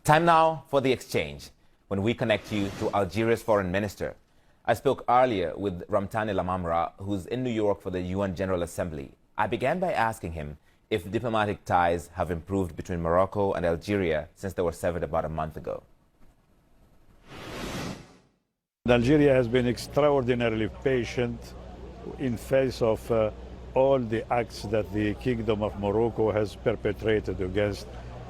Time now for the exchange, when we connect you to Algeria's foreign minister. I spoke earlier with Rmtan La'mamrة, who's in New York for the UN General Assembly. I began by asking him if diplomatic ties have improved between Morocco and Algeria since they were severed about a month ago. Algeria has been extraordinarily patient in face of all the acts that the Kingdom of Morocco has perpetrated against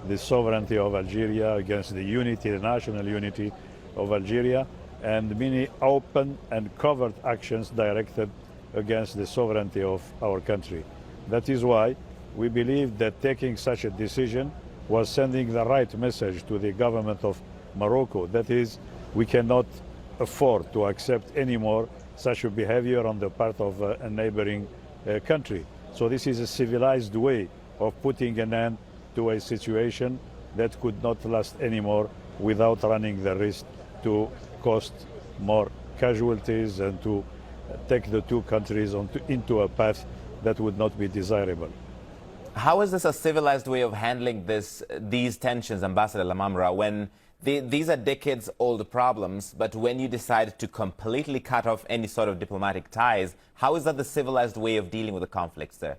the sovereignty of Algeria, against the unity, the national unity of Algeria, and many open and covert actions directed against the sovereignty of our country. That is why we believe that taking such a decision was sending the right message to the government of Morocco. That is, we cannot afford to accept anymore such a behavior on the part of a neighboring country. So this is a civilized way of putting an end to a situation that could not last anymore without running the risk to cost more casualties and to take the two countries into a path that would not be desirable. How is this a civilized way of handling these tensions, Ambassador La'mamrة, when these are decades-old problems, but when you decide to completely cut off any sort of diplomatic ties, how is that the civilized way of dealing with the conflicts there?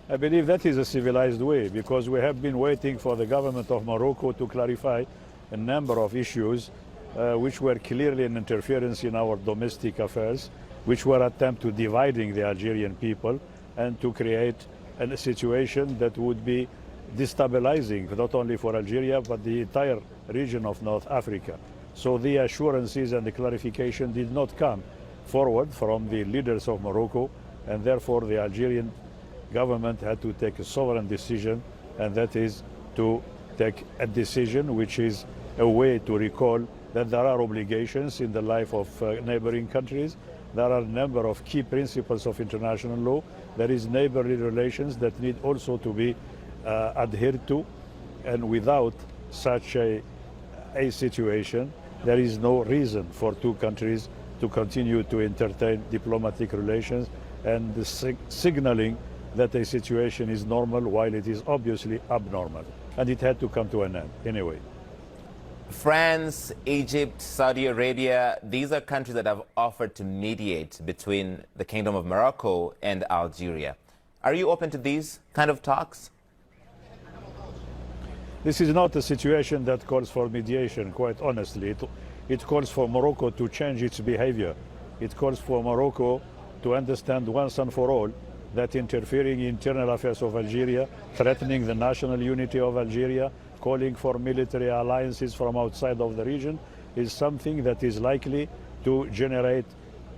I believe that is a civilized way, because we have been waiting for the government of Morocco to clarify a number of issues which were clearly an interference in our domestic affairs, which were attempt to dividing the Algerian people and to create a situation that would be destabilizing not only for Algeria but the entire region of North Africa. So the assurances and the clarification did not come forward from the leaders of Morocco, and therefore the Algerian government had to take a sovereign decision, and that is to take a decision which is a way to recall that there are obligations in the life of neighboring countries. There are a number of key principles of international law. There is neighborly relations that need also to be adhered to, and without such a situation, there is no reason for two countries to continue to entertain diplomatic relations and signaling that a situation is normal while it is obviously abnormal. And it had to come to an end anyway. France, Egypt, Saudi Arabia, these are countries that have offered to mediate between the Kingdom of Morocco and Algeria. Are you open to these kind of talks? This is not a situation that calls for mediation, quite honestly. It calls for Morocco to change its behavior. It calls for Morocco to understand once and for all that interfering in internal affairs of Algeria, threatening the national unity of Algeria, calling for military alliances from outside of the region is something that is likely to generate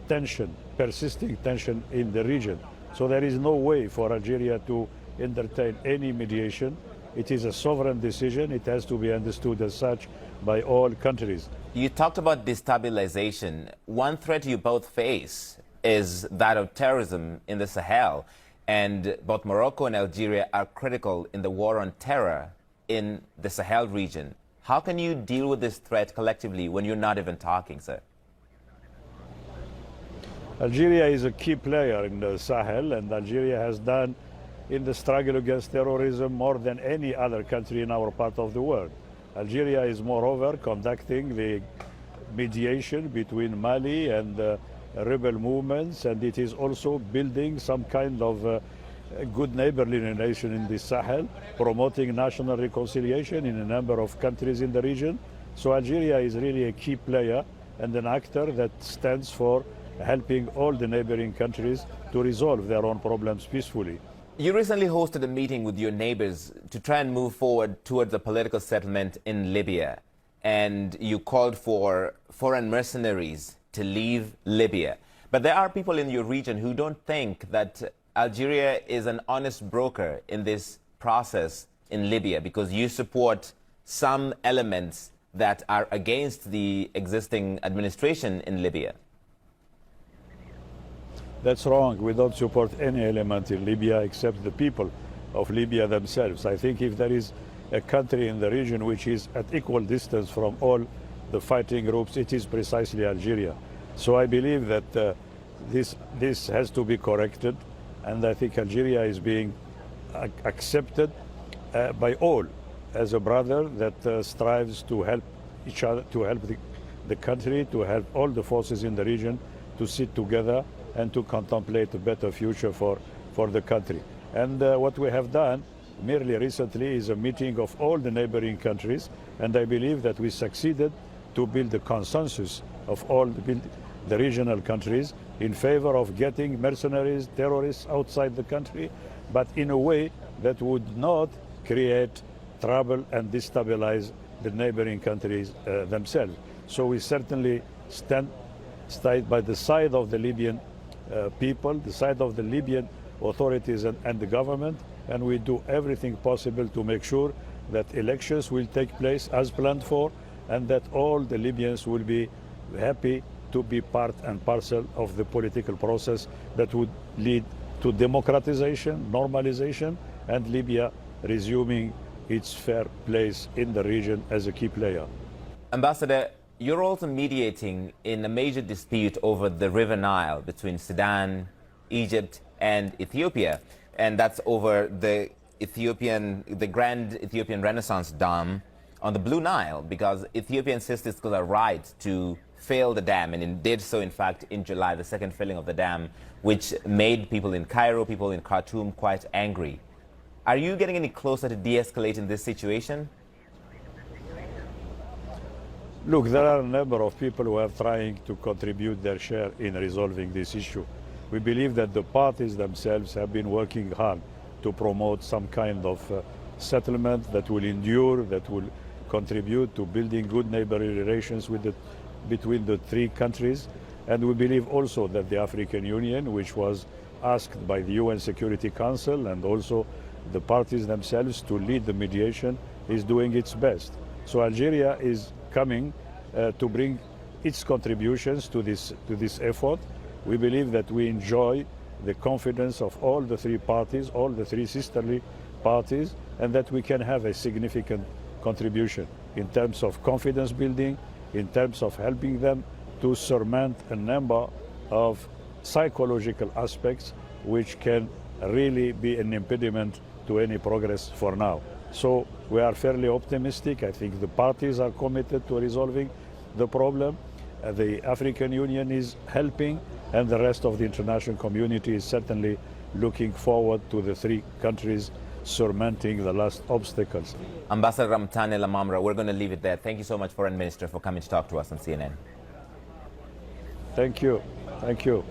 tension, persisting tension in the region. So there is no way for Algeria to entertain any mediation. It is a sovereign decision. It has to be understood as such by all countries. You talked about destabilization. One threat you both face is that of terrorism in the Sahel. And both Morocco and Algeria are critical in the war on terror in the Sahel region. How can you deal with this threat collectively when you're not even talking, sir? Algeria is a key player in the Sahel, and Algeria has done in the struggle against terrorism more than any other country in our part of the world. Algeria is moreover conducting the mediation between Mali and rebel movements, and it is also building some kind of a good neighborly relation in the Sahel, promoting national reconciliation in a number of countries in the region. So Algeria is really a key player and an actor that stands for helping all the neighboring countries to resolve their own problems peacefully. You recently hosted a meeting with your neighbors to try and move forward towards a political settlement in Libya, and you called for foreign mercenaries to leave Libya. But there are people in your region who don't think that Algeria is an honest broker in this process in Libya, because you support some elements that are against the existing administration in Libya. That's wrong. We don't support any element in Libya except the people of Libya themselves. I think if there is a country in the region which is at equal distance from all the fighting groups, it is precisely Algeria. So I believe that this has to be corrected, and I think Algeria is being accepted by all as a brother that strives to help each other, to help the country, to help all the forces in the region to sit together and to contemplate a better future for the country. And what we have done merely recently is a meeting of all the neighboring countries, and I believe that we succeeded to build a consensus of all the regional countries in favor of getting mercenaries, terrorists outside the country, but in a way that would not create trouble and destabilize the neighboring countries themselves. So we certainly stand by the side of the Libyan people, the side of the Libyan authorities and the government, and we do everything possible to make sure that elections will take place as planned for, and that all the Libyans will be happy to be part and parcel of the political process that would lead to democratization, normalization, and Libya resuming its fair place in the region as a key player. Ambassador, you're also mediating in a major dispute over the River Nile between Sudan, Egypt, and Ethiopia, and that's over the Grand Ethiopian Renaissance Dam on the Blue Nile, because Ethiopia insists it's got a right to fail the dam, and it did so, in fact, in July, the second filling of the dam, which made people in Cairo, people in Khartoum quite angry. Are you getting any closer to de-escalating this situation? Look, there are a number of people who are trying to contribute their share in resolving this issue. We believe that the parties themselves have been working hard to promote some kind of settlement that will endure, that will contribute to building good neighborly relations between the three countries. And we believe also that the African Union, which was asked by the UN Security Council and also the parties themselves to lead the mediation, is doing its best. So Algeria is coming to bring its contributions to this effort. We believe that we enjoy the confidence of all the three parties, all the three sisterly parties, and that we can have a significant contribution in terms of confidence building, in terms of helping them to surmount a number of psychological aspects which can really be an impediment to any progress for now. So we are fairly optimistic. I think the parties are committed to resolving the problem. The African Union is helping, and the rest of the international community is certainly looking forward to the three countries surmounting the last obstacles. Ambassador Rumtane La'amamra, we're going to leave it there. Thank you so much, Foreign Minister, for coming to talk to us on CNN. Thank you. Thank you.